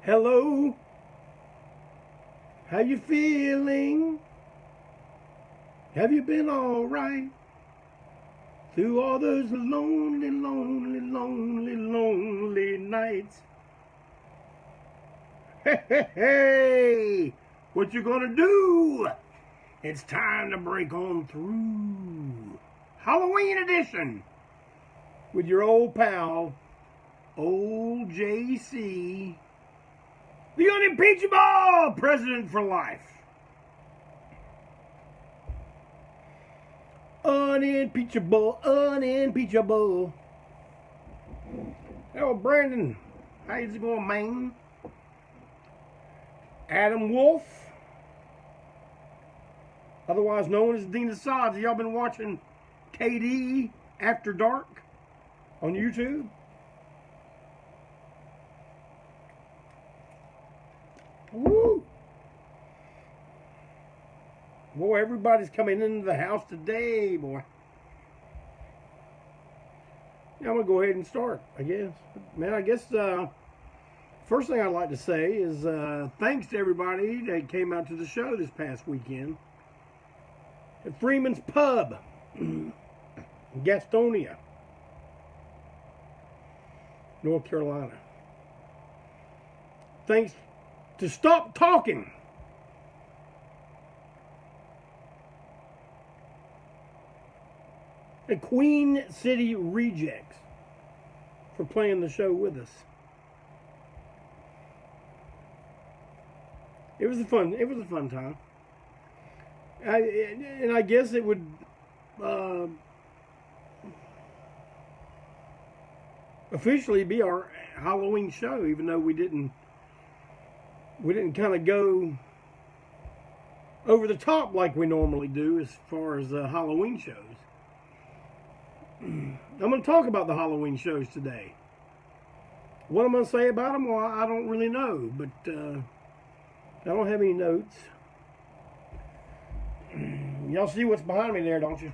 Hello, how you feeling? Have you been all right through all those lonely, lonely, lonely, lonely nights? Hey, hey, hey, what you gonna do? It's time to break on through. Halloween edition with your old pal, old JC, the unimpeachable president for life. Unimpeachable, unimpeachable. Hello, Brandon. How's it going, man? Adam Wolf, otherwise known as Dean Assads. Y'all been watching KD After Dark on YouTube? Woo! Boy, everybody's coming into the house today, boy. Yeah, I'm going to go ahead and start, I guess. Man, I guess first thing I'd like to say is thanks to everybody that came out to the show this past weekend at Freeman's Pub in Gastonia, North Carolina. Thanks to Stop Talking. The Queen City Rejects for playing the show with us. It was a fun time. I guess it would officially be our Halloween show, even though we didn't kind of go over the top like we normally do as far as Halloween shows. I'm going to talk about the Halloween shows today. What I'm going to say about them, well, I don't really know, but I don't have any notes. Y'all see what's behind me there, don't you?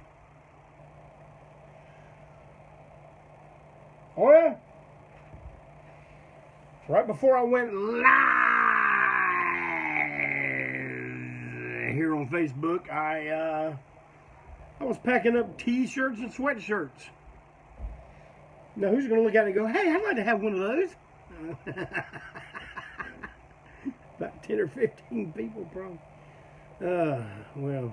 Oh, yeah? Right before I went live here on Facebook, I was packing up t-shirts and sweatshirts. Now, who's going to look at it and go, hey, I'd like to have one of those? About 10 or 15 people, probably. Well.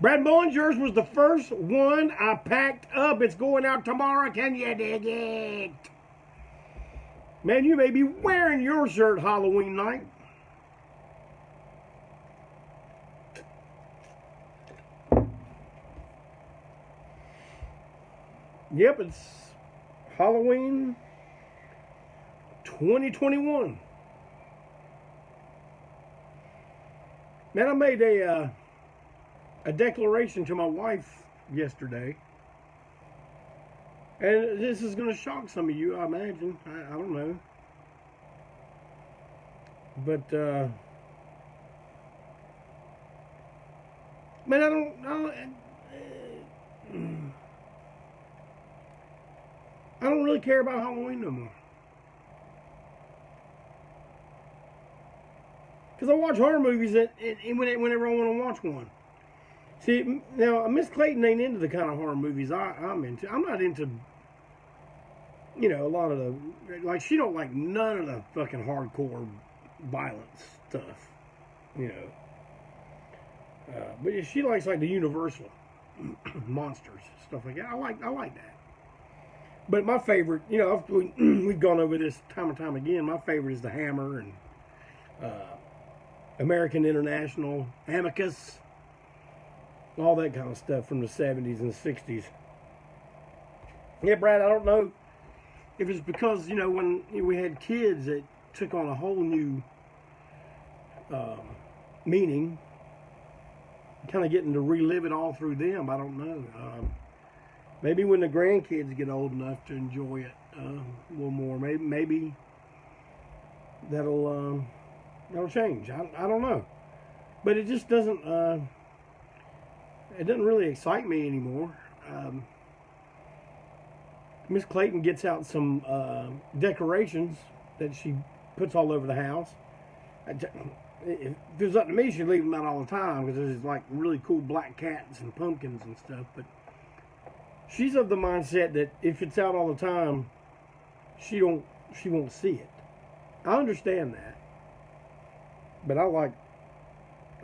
Brad Mullins, yours was the first one I packed up. It's going out tomorrow. Can you dig it? Man, you may be wearing your shirt Halloween night. Yep, it's Halloween 2021. Man, I made a declaration to my wife yesterday. And this is going to shock some of you, I imagine. I don't know. But, man, I don't really care about Halloween no more. Because I watch horror movies whenever I want to watch one. See, now, Miss Clayton ain't into the kind of horror movies I'm into. I'm not into, a lot of the, like, she don't like none of the fucking hardcore violence stuff, But she likes, like, the Universal monsters, stuff like that. I like that. But my favorite, we've gone over this time and time again. My favorite is The Hammer and American International, Amicus, all that kind of stuff from the 70s and 60s. Yeah, Brad, I don't know if it's because, when we had kids, it took on a whole new meaning. Kind of getting to relive it all through them. I don't know. Maybe when the grandkids get old enough to enjoy it a little more, maybe that'll change. I don't know, but it just doesn't. It doesn't really excite me anymore. Miss Clayton gets out some decorations that she puts all over the house. If it was up to me, she'd leave them out all the time because there's like really cool black cats and pumpkins and stuff. But she's of the mindset that if it's out all the time, she won't see it. I understand that, but I like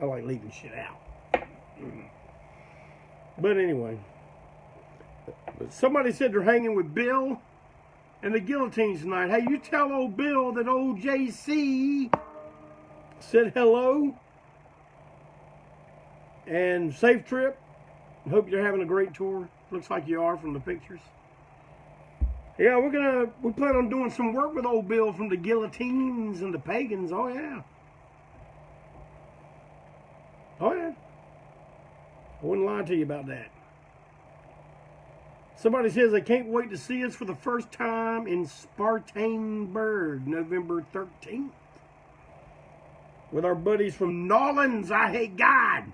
leaving shit out. But anyway, somebody said they're hanging with Bill and the guillotines tonight. Hey, you tell old Bill that old JC said hello and safe trip. Hope you're having a great tour. Looks like you are from the pictures. Yeah, we plan on doing some work with old Bill from the guillotines and the pagans. Oh yeah. Oh yeah. I wouldn't lie to you about that. Somebody says they can't wait to see us for the first time in Spartanburg, November 13th. With our buddies from Nolans, I Hate God.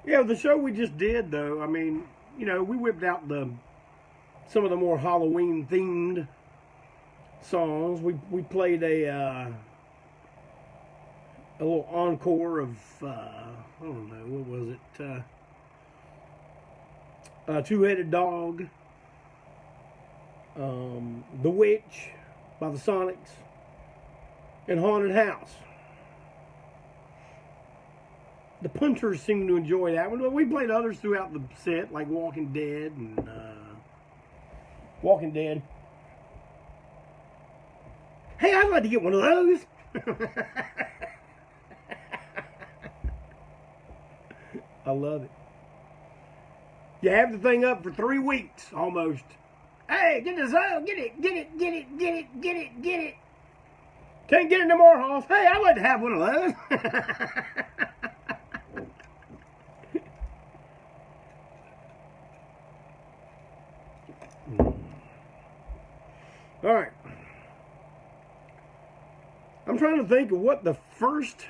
Yeah, the show we just did, though, I mean, you know, we whipped out some of the more Halloween-themed songs. We played a little encore of, I don't know, what was it? Two-Headed Dog, The Witch by the Sonics, and Haunted House. The Punchers seem to enjoy that one. We played others throughout the set, like Walking Dead and Walking Dead. Hey, I'd like to get one of those. I love it. You have the thing up for 3 weeks almost. Hey, get this out. Get it, get it, get it, get it, get it, get it. Can't get it no more, Hoss. Hey, I'd like to have one of those. All right. I'm trying to think of what the first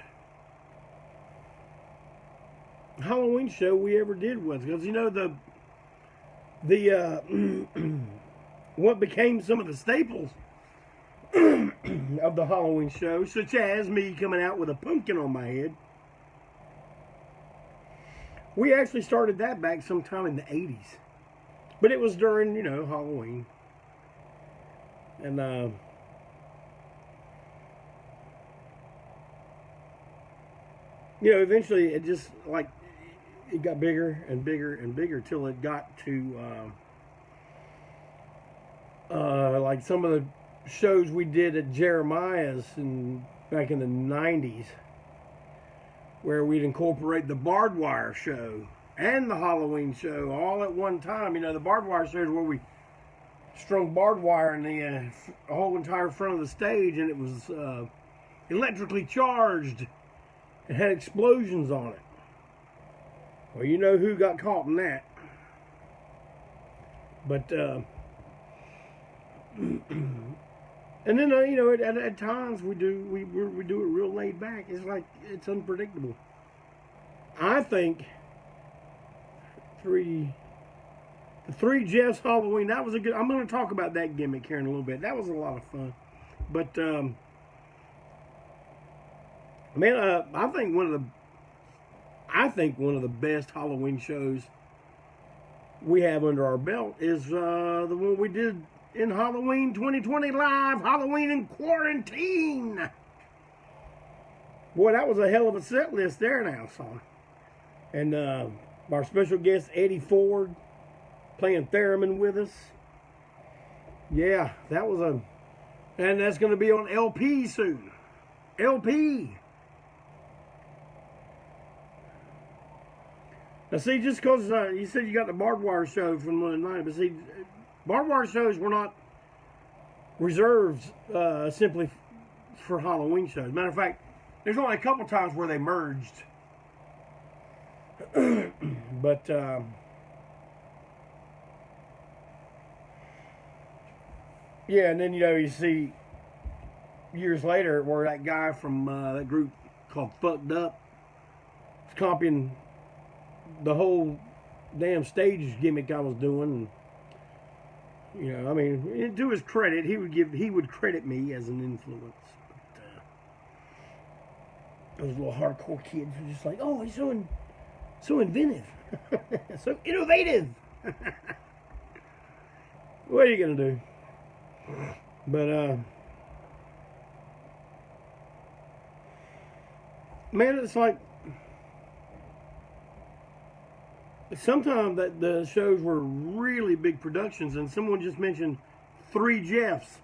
Halloween show we ever did was, because you know the what became some of the staples of the Halloween show, such as me coming out with a pumpkin on my head. We actually started that back sometime in the 80s, but it was during, you know, Halloween. And you know, eventually it just like it got bigger and bigger and bigger till it got to like some of the shows we did at Jeremiah's back in the 90s, where we'd incorporate the barbed wire show and the Halloween show all at one time. You know, the barbed wire show is where we strung barbed wire in the whole entire front of the stage, and it was electrically charged. It had explosions on it. Well, you know who got caught in that. But and then you know, at times we do it real laid back. It's like it's unpredictable. I think the Three Jeffs Halloween, that was a good. I'm going to talk about that gimmick here in a little bit. That was a lot of fun. But man, I think one of the best Halloween shows we have under our belt is the one we did in Halloween 2020 live, Halloween in Quarantine. Boy, that was a hell of a set list there now, son. And our special guest Eddie Ford playing theremin with us. Yeah, that was and that's going to be on LP soon. LP. Now, see, just because you said you got the barbed wire show from the night, but see, barbed wire shows were not reserved simply for Halloween shows. Matter of fact, there's only a couple times where they merged. But yeah, and then, you know, you see years later where that guy from that group called Fucked Up is copying the whole damn stage gimmick I was doing. And, you know, I mean, to his credit, he would credit me as an influence. But those little hardcore kids were just like, oh, he's so inventive, so innovative. What are you gonna do? But man, it's like sometimes that the shows were really big productions, and someone just mentioned 3 Jeffs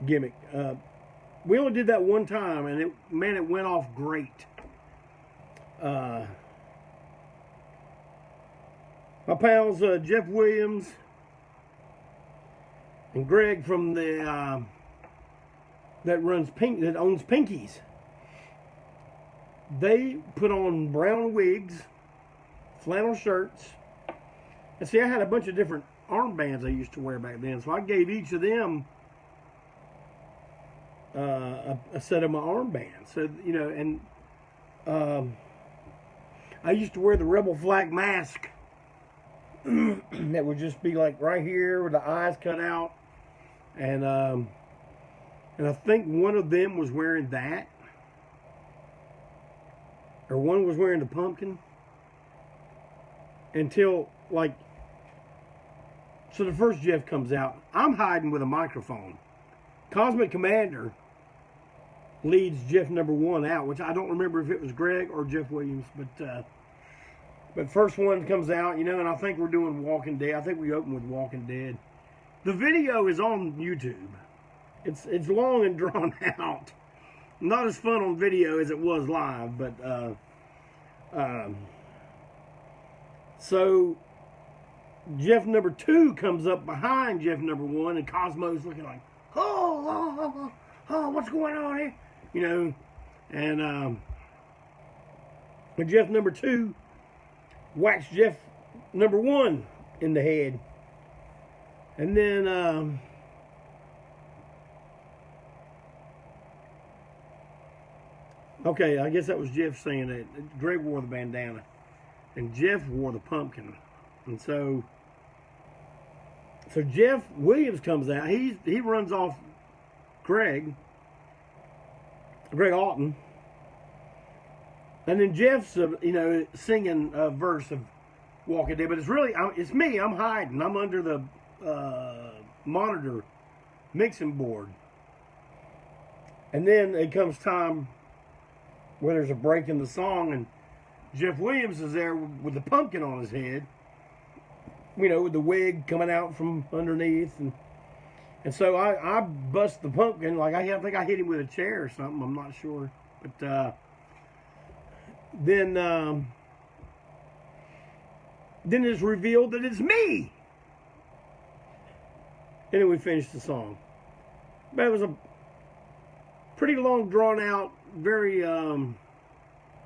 gimmick. We only did that one time, and it went off great. My pals Jeff Williams and Greg from the that owns Pinky's. They put on brown wigs, flannel shirts, and see, I had a bunch of different armbands I used to wear back then, so I gave each of them a set of my armbands. So, you know, and I used to wear the rebel flag mask that would just be like right here with the eyes cut out, and I think one of them was wearing that, or one was wearing the pumpkin, until like, so the first Jeff comes out. I'm hiding with a microphone. Cosmic Commander leads Jeff number 1 out, which I don't remember if it was Greg or Jeff Williams, but first one comes out, you know, and I think we're doing Walking Dead. I think we opened with Walking Dead. The video is on YouTube. It's long and drawn out. Not as fun on video as it was live, but so Jeff number 2 comes up behind Jeff number 1, and Cosmo's looking like, oh, what's going on here? You know, and when Jeff number 2 whacks Jeff number 1 in the head, and then okay, I guess that was Jeff saying that Greg wore the bandana and Jeff wore the pumpkin. And so Jeff Williams comes out. He runs off Greg Alton. And then Jeff's, you know, singing a verse of Walking Dead. But it's me. I'm hiding. I'm under the monitor mixing board. And then it comes time where there's a break in the song, and Jeff Williams is there with the pumpkin on his head, you know, with the wig coming out from underneath, and so I bust the pumpkin. Like I think I hit him with a chair or something. I'm not sure, but then it's revealed that it's me, and then we finished the song. But it was a pretty long, drawn out, very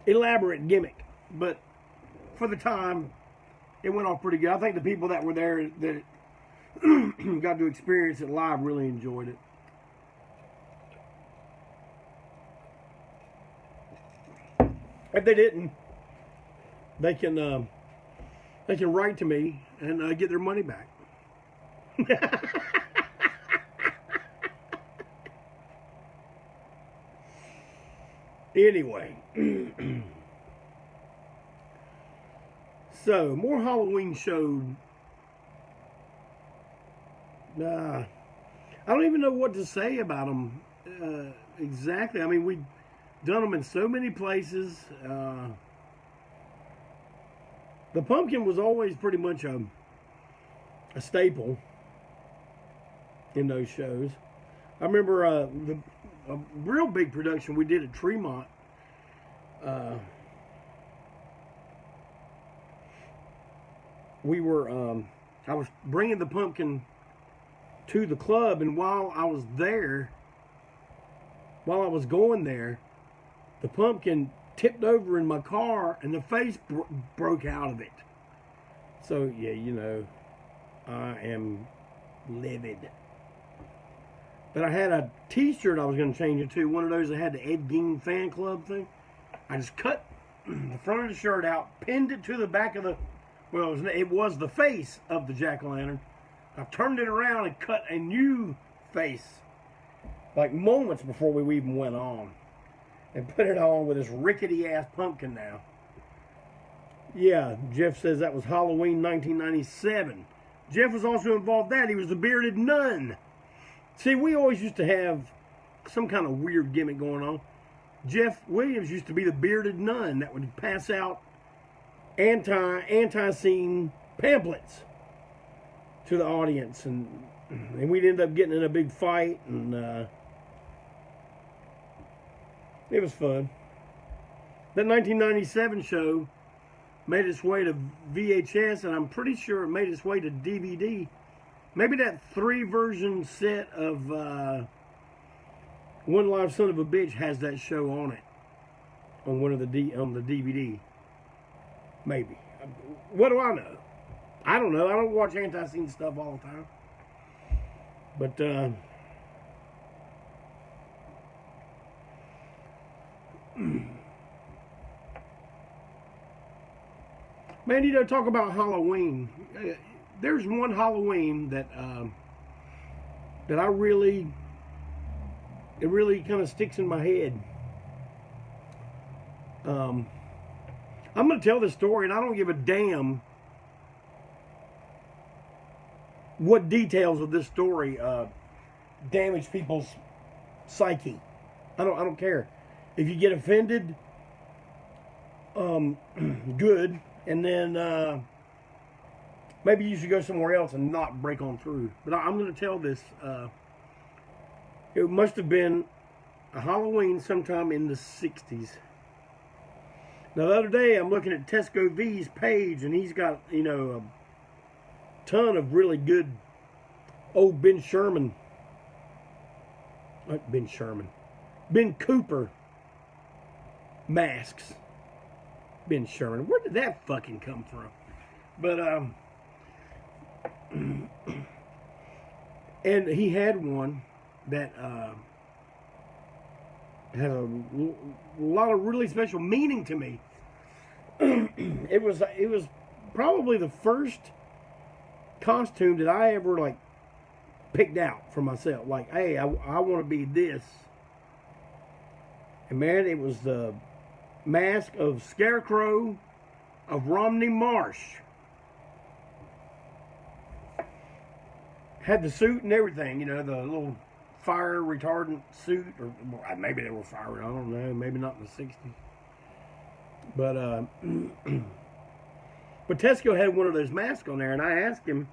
elaborate gimmick, but for the time, it went off pretty good. I think the people that were there that got to experience it live really enjoyed it. If they didn't, they can write to me and get their money back. Anyway, so more Halloween shows. I don't even know what to say about them exactly. I mean, we've done them in so many places. The pumpkin was always pretty much a staple in those shows. I remember a real big production we did at Tremont. I was bringing the pumpkin to the club, and while I was going there, the pumpkin tipped over in my car, and the face broke out of it. So yeah, you know, I am livid. But I had a t-shirt I was going to change it to, one of those that had the Ed Gein fan club thing. I just cut the front of the shirt out, pinned it to the back of the, well, it was the face of the jack-o'-lantern. I turned it around and cut a new face, like moments before we even went on, and put it on with this rickety-ass pumpkin now. Yeah, Jeff says that was Halloween 1997. Jeff was also involved in that. He was the bearded nun. See, we always used to have some kind of weird gimmick going on. Jeff Williams used to be the bearded nun that would pass out ANTiSEEN pamphlets to the audience, and we'd end up getting in a big fight, and it was fun. That 1997 show made its way to VHS, and I'm pretty sure it made its way to DVD. Maybe that 3-version set of One Live Son of a Bitch has that show on it, on one of the on the DVD. Maybe. What do I know? I don't know. I don't watch ANTiSEEN stuff all the time. But man, you know, talk about Halloween. There's one Halloween that that it really kind of sticks in my head. I'm going to tell this story, and I don't give a damn what details of this story damage people's psyche. I don't care. If you get offended, good, and then maybe you should go somewhere else and not break on through. But I'm going to tell this. It must have been a Halloween sometime in the 60s. Now, the other day, I'm looking at Tesco V's page, and he's got, you know, a ton of really good old Ben Cooper masks. Ben Sherman. Where did that fucking come from? But, and he had one that had a lot of really special meaning to me. It was probably the first costume that I ever like picked out for myself. Like, hey, I want to be this. And man, it was the mask of Scarecrow of Romney Marsh. Had the suit and everything, you know, the little fire retardant suit, or maybe they were fire, I don't know, maybe not in the 60s. But but Tesco had one of those masks on there, and I asked him,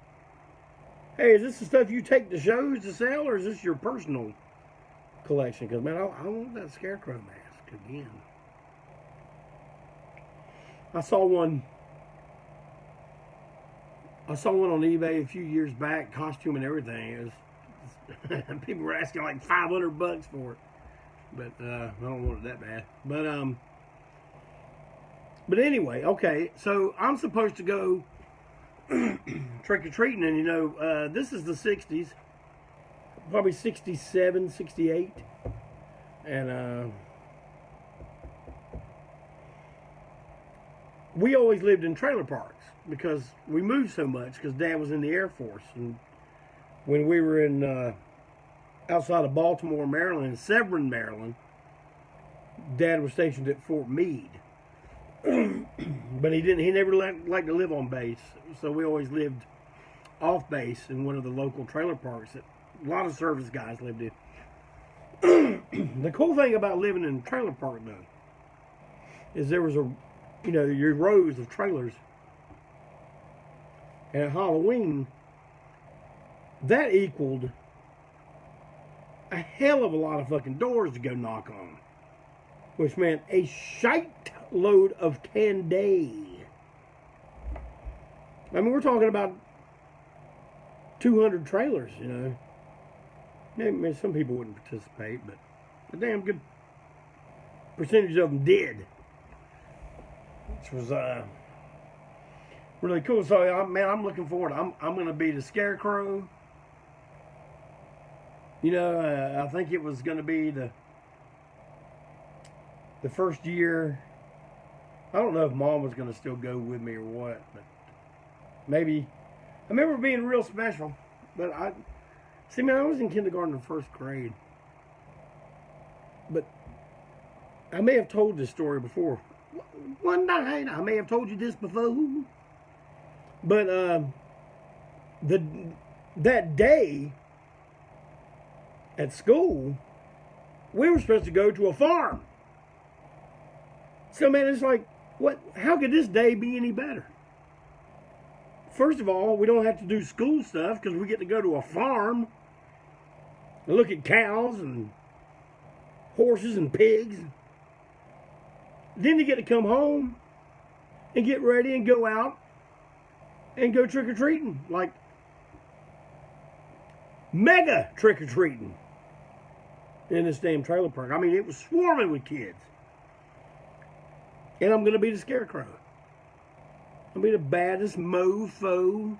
hey, is this the stuff you take to shows to sell, or is this your personal collection? Because, man, I want that Scarecrow mask again. I saw one on eBay a few years back, costume and everything. It was, people were asking like $500 for it, but I don't want it that bad. But anyway, okay. So I'm supposed to go trick or treating, and you know, this is the '60s, probably '67, '68, and we always lived in trailer parks because we moved so much because Dad was in the Air Force. And when we were in outside of Baltimore, Maryland, and Severn, Maryland, Dad was stationed at Fort Meade. But he never liked to live on base, so we always lived off base in one of the local trailer parks that a lot of service guys lived in. The cool thing about living in a trailer park, though, is there was your rows of trailers. And at Halloween, that equaled a hell of a lot of fucking doors to go knock on, which meant a shite load of candy. I mean, we're talking about 200 trailers, you know. Maybe some people wouldn't participate, but a damn good percentage of them did, which was really cool. So, man, I'm looking forward. I'm going to be the Scarecrow. You know, I think it was going to be the first year. I don't know if Mom was going to still go with me or what, but maybe. I remember being real special, but I was in kindergarten or first grade. But I may have told this story before. One night, I may have told you this before. But that day at school, we were supposed to go to a farm. So, man, it's like, what? How could this day be any better? First of all, we don't have to do school stuff because we get to go to a farm and look at cows and horses and pigs. Then you get to come home and get ready and go out and go trick-or-treating. Like, mega trick-or-treating in this damn trailer park. I mean, it was swarming with kids. And I'm going to be the scarecrow. I'll be the baddest mofo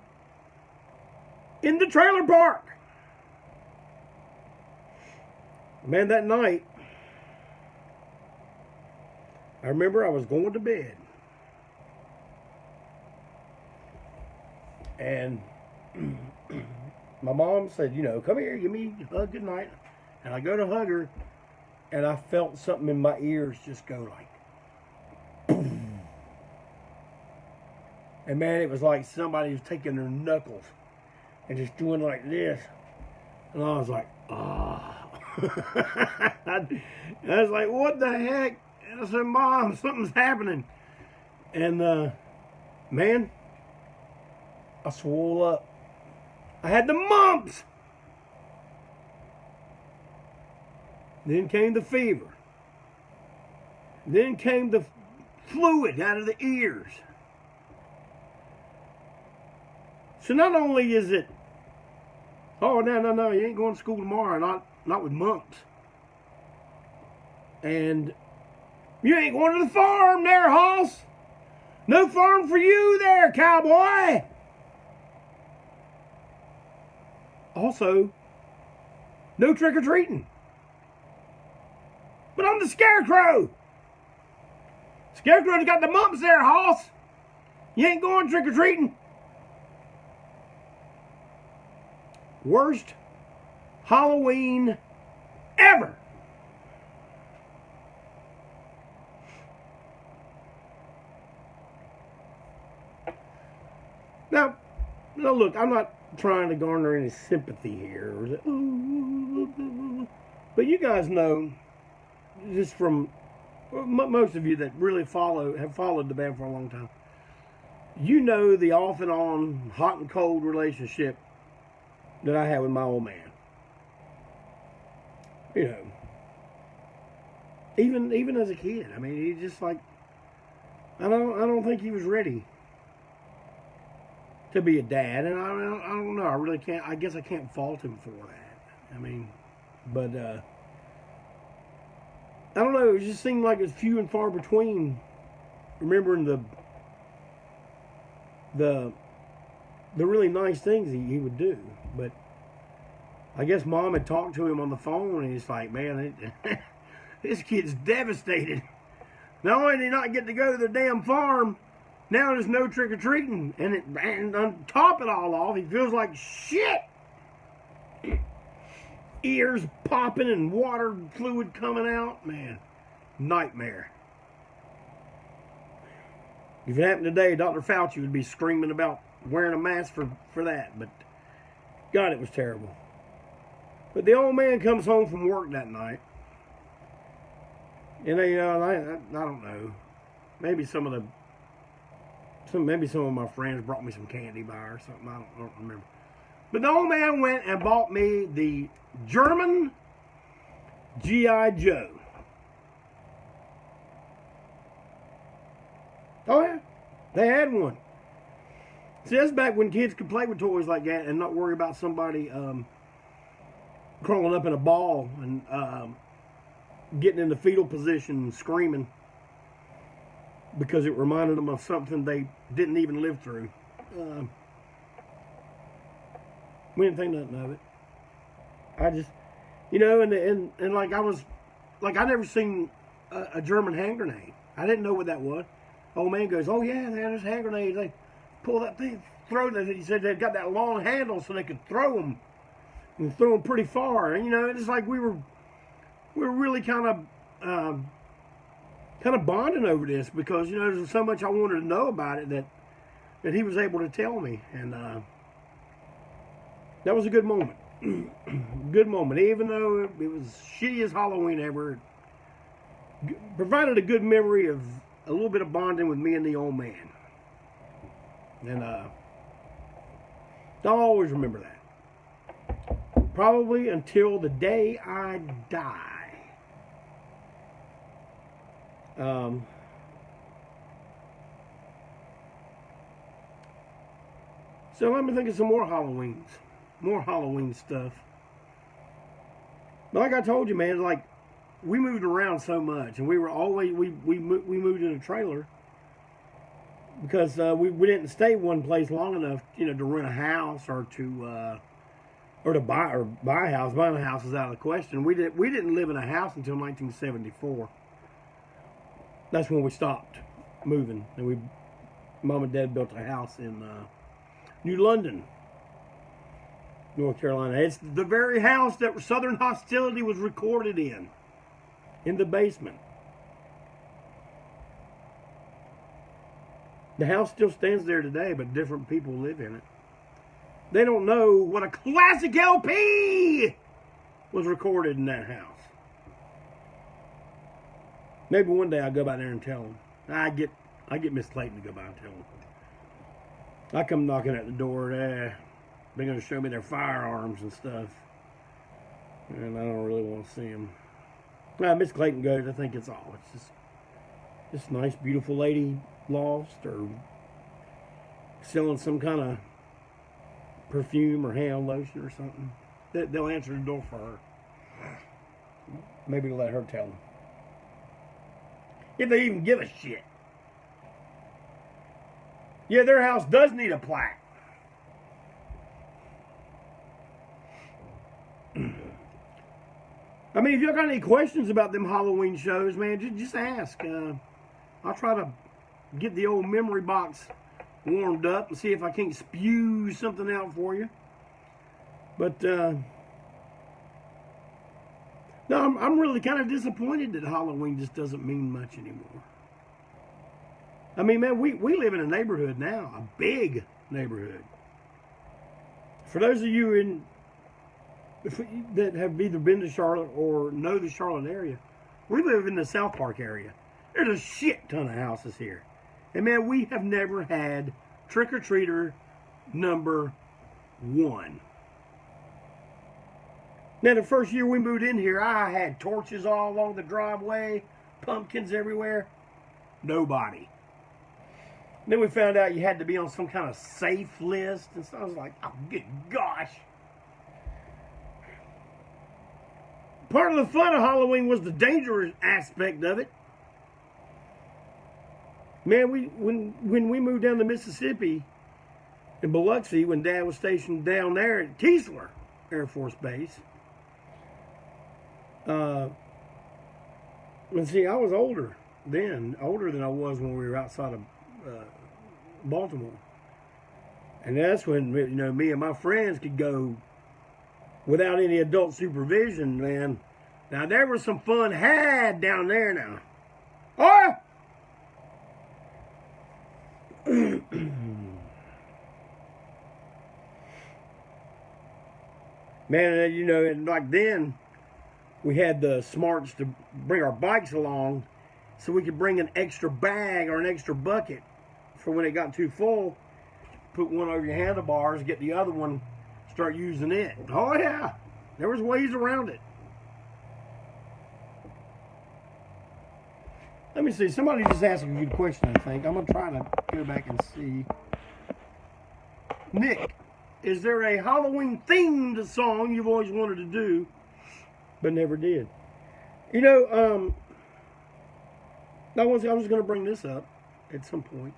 in the trailer park. Man, that night, I remember I was going to bed. And my mom said, you know, come here, give me a hug good night. And I go to hug her, and I felt something in my ears just go like, boom. And man, it was like somebody was taking their knuckles and just doing like this. And I was like, ah. I was like, what the heck? And I said, Mom, something's happening. And man, I swole up. I had the mumps. Then came the fever. Then came the fluid out of the ears. So not only is it, oh, no, you ain't going to school tomorrow, not with mumps. And you ain't going to the farm there, Hoss. No farm for you there, cowboy. Also, no trick-or-treating. But I'm the scarecrow. Scarecrow's got the mumps there, Hoss. You ain't going trick-or-treating. Worst Halloween ever. Now, look, I'm not trying to garner any sympathy here, but you guys know, just from most of you that really have followed the band for a long time, you know the off and on, hot and cold relationship that I had with my old man. You know, even as a kid, I mean, he just like, I don't think he was ready to be a dad, and I don't know. I really can't. I guess I can't fault him for that. I mean, but I don't know. It just seemed like it's few and far between. Remembering the really nice things he would do, but I guess Mom had talked to him on the phone, and he's like, man, this kid's devastated. Not only did he not get to go to the damn farm, now there's no trick-or-treating, and on top of it all off, he feels like shit. Ears popping and water fluid coming out, man, nightmare. If it happened today, Dr. Fauci would be screaming about wearing a mask for that, but God, it was terrible. But the old man comes home from work that night, and I don't know, maybe some of my friends brought me some candy by or something. I don't remember. But the old man went and bought me the German G.I. Joe. Oh yeah, they had one. See, that's back when kids could play with toys like that and not worry about somebody crawling up in a ball and getting in the fetal position and screaming because it reminded them of something they didn't even live through. We didn't think nothing of it. I just, you know, and like I never seen a German hand grenade. I didn't know what that was. Old man goes, oh yeah, man, there's hand grenades. They pull that thing, throw that. He said they got that long handle so they could throw them and throw them pretty far. And you know, it's like we were really kind of bonding over this because you know there's so much I wanted to know about it that he was able to tell me, and that was a good moment. Good moment, even though it was shittiest Halloween ever. It provided a good memory of a little bit of bonding with me and the old man, and I'll always remember that. Probably until the day I die. So let me think of some more Halloween stuff. But like I told you, man, like we moved around so much, and we were always we moved in a trailer because we didn't stay one place long enough, you know, to rent a house or to buy a house. Buying a house is out of the question. We didn't live in a house until 1974. That's when we stopped moving, and Mom and Dad built a house in New London, North Carolina. It's the very house that Southern Hostility was recorded in the basement. The house still stands there today, but different people live in it. They don't know what a classic LP was recorded in that house. Maybe one day I'll go by there and tell them. I get Miss Clayton to go by and tell them. I come knocking at the door. They're going to show me their firearms and stuff. And I don't really want to see them. Miss Clayton goes, I think it's all. It's just nice, beautiful lady lost or selling some kind of perfume or hand lotion or something. They'll answer the door for her. Maybe let her tell them. If they even give a shit. Yeah, their house does need a plaque. I mean, if y'all got any questions about them Halloween shows, man, just ask. I'll try to get the old memory box warmed up and see if I can't spew something out for you. But, no, I'm really kind of disappointed that Halloween just doesn't mean much anymore. I mean, man, we live in a neighborhood now, a big neighborhood. For those of you that have either been to Charlotte or know the Charlotte area, we live in the South Park area. There's a shit ton of houses here. And, man, we have never had trick-or-treater number 1. Now, the first year we moved in here, I had torches all along the driveway, pumpkins everywhere. Nobody. Then we found out you had to be on some kind of safe list. And so I was like, oh, good gosh. Part of the fun of Halloween was the dangerous aspect of it. Man, when we moved down to Mississippi, in Biloxi, when Dad was stationed down there at Keesler Air Force Base, and see, I was older than I was when we were outside of Baltimore. And that's when, you know, me and my friends could go without any adult supervision, man. Now, there was some fun had down there now. Oh! Man, you know, and like then, we had the smarts to bring our bikes along so we could bring an extra bag or an extra bucket for when it got too full. Put one over your handlebars, get the other one, start using it. Oh, yeah. There was ways around it. Let me see. Somebody just asked a good question, I think. I'm going to try to go back and see. Nick, is there a Halloween-themed song you've always wanted to do, but never did? You know, I was going to bring this up at some point.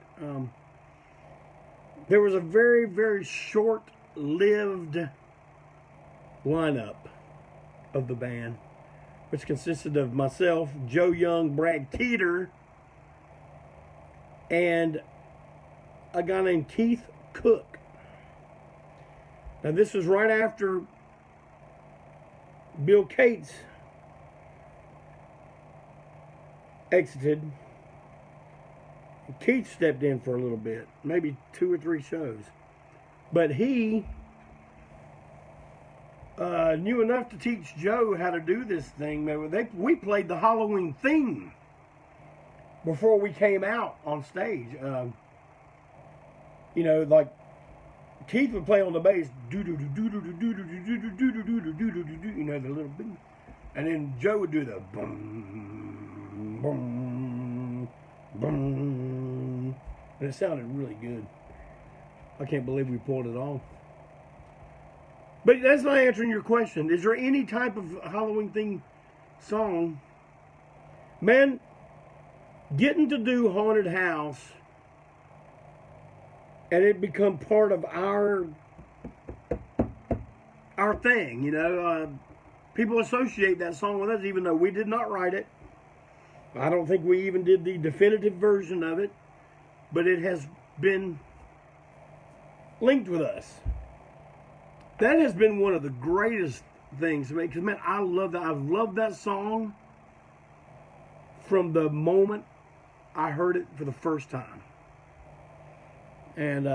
There was a very, very short-lived lineup of the band, which consisted of myself, Joe Young, Brad Teeter, and a guy named Keith Cook. Now, this was right after Bill Cates exited. Keith stepped in for a little bit, maybe 2 or 3 shows. But he knew enough to teach Joe how to do this thing. We played the Halloween theme before we came out on stage. You know, like Keith would play on the bass, you know, the little bing, and then Joe would do the boom, boom, boom, and it sounded really good. I can't believe we pulled it off. But that's not answering your question. Is there any type of Halloween theme song? Man, getting to do Haunted House and it become part of our thing, you know. People associate that song with us, even though we did not write it. I don't think we even did the definitive version of it, but it has been linked with us. That has been one of the greatest things to me, because, man, I love that. I've loved that song from the moment I heard it for the first time. And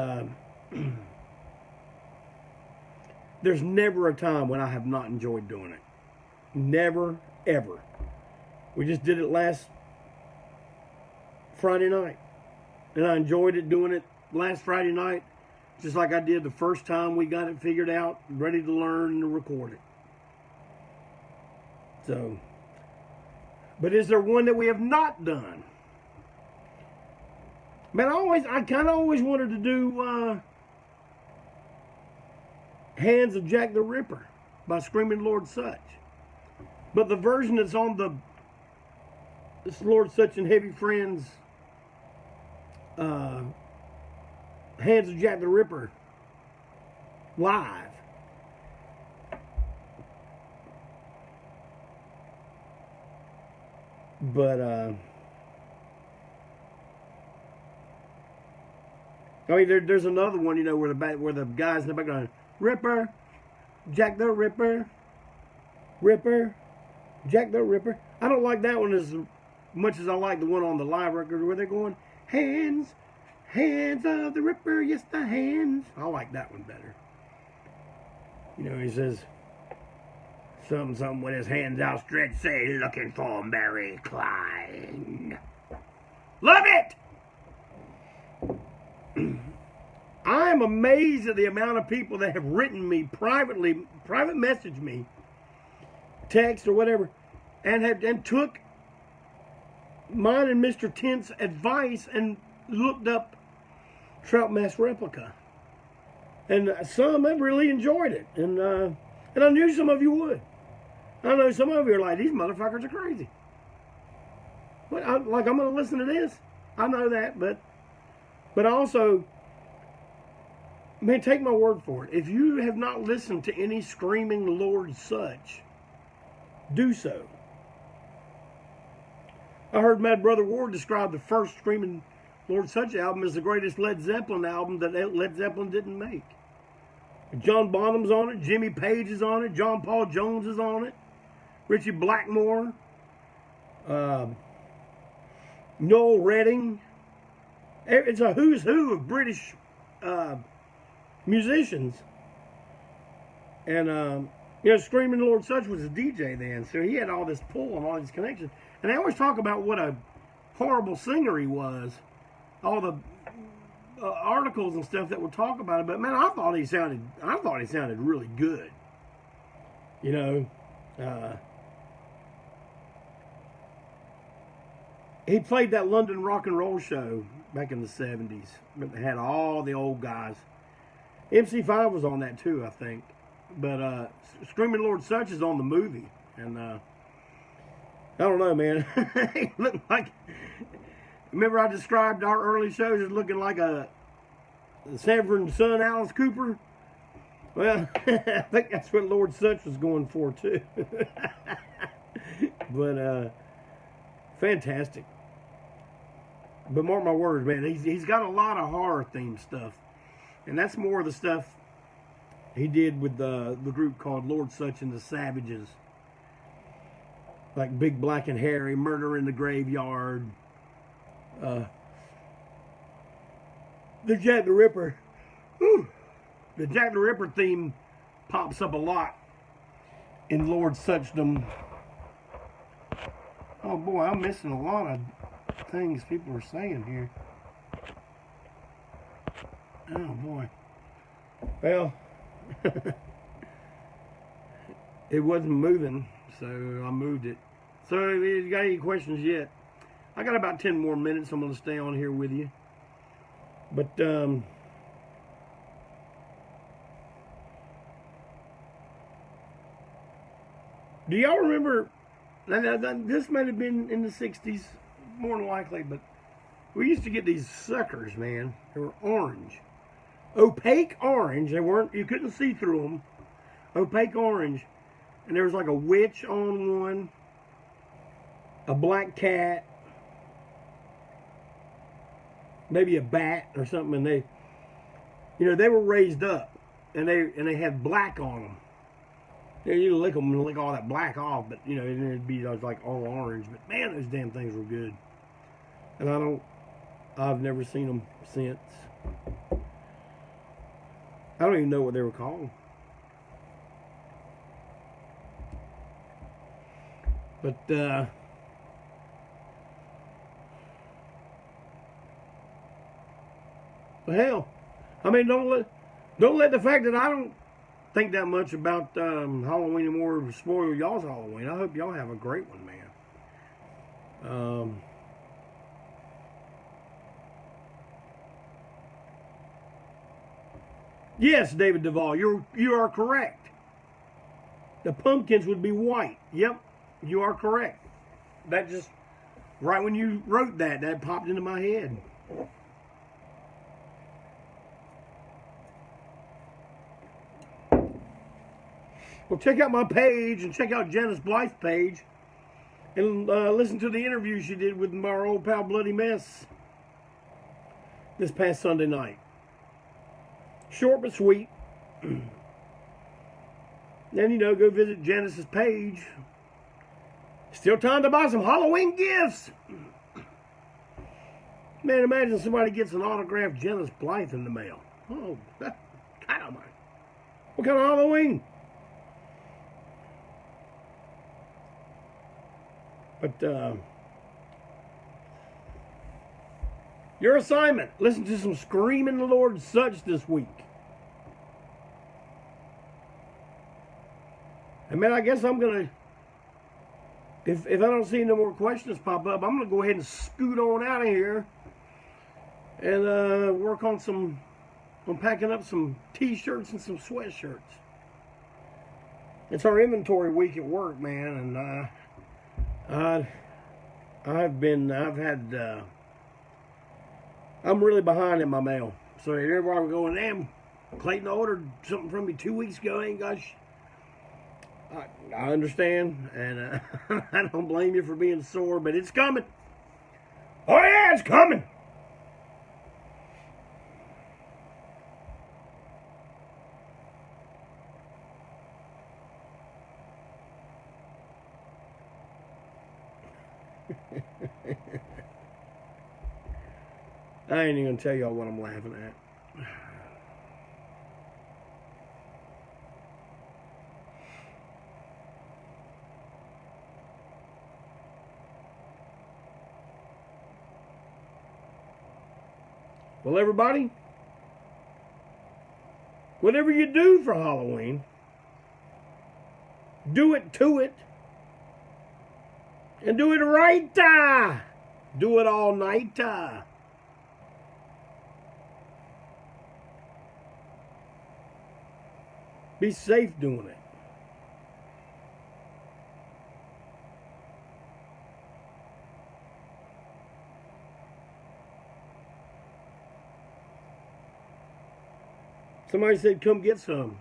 there's never a time when I have not enjoyed doing it. Never, ever. We just did it last Friday night. And I enjoyed it doing it last Friday night, just like I did the first time we got it figured out, ready to learn and record it. So, but is there one that we have not done? Man, I kind of always wanted to do Hands of Jack the Ripper by Screaming Lord Sutch. But the version that's on this Lord Sutch and Heavy Friends Hands of Jack the Ripper live. But I mean, there's another one, you know, where the guys in the background, Ripper, Jack the Ripper, Ripper, Jack the Ripper. I don't like that one as much as I like the one on the live record where they're going, hands of the Ripper, yes, the hands. I like that one better. You know, he says something with his hands outstretched, say, looking for Mary Klein. Love it! I'm amazed at the amount of people that have written me private message me, text or whatever, and took mine and Mr. Tent's advice and looked up Trout Mask Replica. And some have really enjoyed it. And I knew some of you would. I know some of you are like, these motherfuckers are crazy. But I'm going to listen to this. I know that, but also, man, take my word for it. If you have not listened to any Screaming Lord Sutch, do so. I heard Mad Brother Ward describe the first Screaming Lord Sutch album as the greatest Led Zeppelin album that Led Zeppelin didn't make. John Bonham's on it, Jimmy Page is on it, John Paul Jones is on it, Richie Blackmore, Noel Redding. It's a who's who of British musicians. And, you know, Screaming Lord Sutch was a DJ then, so he had all this pull and all these connections. And they always talk about what a horrible singer he was. All the articles and stuff that would talk about it. But, man, I thought he sounded really good. You know, he played that London rock and roll show back in the 70s. But they had all the old guys. MC5 was on that too, I think. But Screaming Lord Sutch is on the movie. And I don't know, man. He looked like... Remember I described our early shows as looking like a Sanford & Son Alice Cooper? Well, I think that's what Lord Sutch was going for too. But fantastic. But mark my words, man, he's got a lot of horror themed stuff, and that's more of the stuff he did with the group called Lord Such and the Savages, like Big Black and Hairy, Murder in the Graveyard, the Jack the Ripper. Whew. The Jack the Ripper theme pops up a lot in Lord Suchdom. Oh boy, I'm missing a lot of things people are saying here. Oh boy. Well, it wasn't moving, so I moved it. So if you got any questions yet, I got about 10 more minutes. I'm going to stay on here with you. But do y'all remember, this might have been in the 60s, more than likely, but we used to get these suckers, man. They were orange. Opaque orange. They weren't, you couldn't see through them. Opaque orange. And there was like a witch on one, a black cat, maybe a bat or something, and they, you know, they were raised up, and they had black on them. You lick them and lick all that black off, but you know, it'd be like all orange. But man, those damn things were good. And I've never seen them since. I don't even know what they were called. But well, hell, I mean, don't let the fact that I don't think that much about Halloween anymore spoil y'all's Halloween. I hope y'all have a great one, man. Yes, David Duvall, you are correct. The pumpkins would be white. Yep, you are correct. That just, right when you wrote that popped into my head. Well, check out my page and check out Janice Blythe's page and listen to the interview she did with our old pal Bloody Mess this past Sunday night. Short but sweet. Then, you know, go visit Janice's page. Still time to buy some Halloween gifts. Man, imagine somebody gets an autographed Janice Blythe in the mail. Oh, God almighty. What kind of Halloween? But, your assignment, listen to some Screaming Lord Such this week. And man, I guess I'm going to, if I don't see no more questions pop up, I'm going to go ahead and scoot on out of here and work on packing up some t-shirts and some sweatshirts. It's our inventory week at work, man, and I'm really behind in my mail. So everybody going, damn, Clayton ordered something from me 2 weeks ago. Ain't gosh. I understand, and I don't blame you for being sore, but it's coming. Oh yeah, it's coming. I ain't even gonna tell y'all what I'm laughing at. Well, everybody, whatever you do for Halloween, do it to it, and do it right. Do it all night. Be safe doing it. Somebody said, come get some.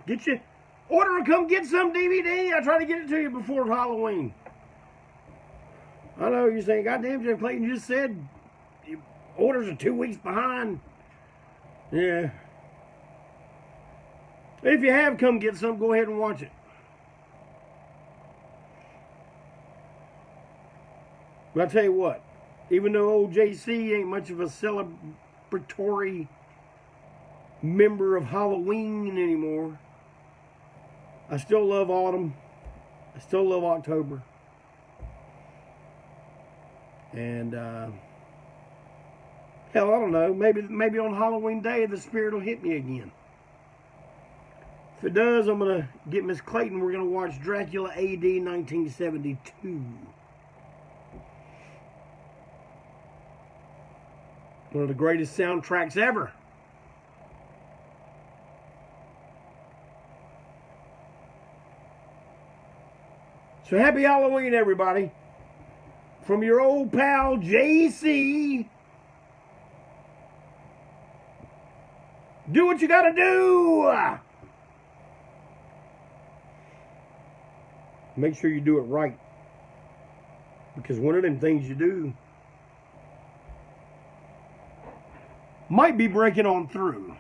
Order a come get some DVD. I try to get it to you before Halloween. I know you're saying, goddamn, Jeff Clayton just said, orders are 2 weeks behind. Yeah. If you have come get some, go ahead and watch it. But I tell you what, even though old JC ain't much of a celebratory member of Halloween anymore, I still love autumn. I still love October. And hell, I don't know. Maybe on Halloween Day the spirit will hit me again. If it does, I'm gonna get Miss Clayton. We're gonna watch Dracula AD 1972. One of the greatest soundtracks ever. So happy Halloween, everybody. From your old pal, JC. Do what you gotta do. Make sure you do it right. Because one of them things you do might be breaking on through.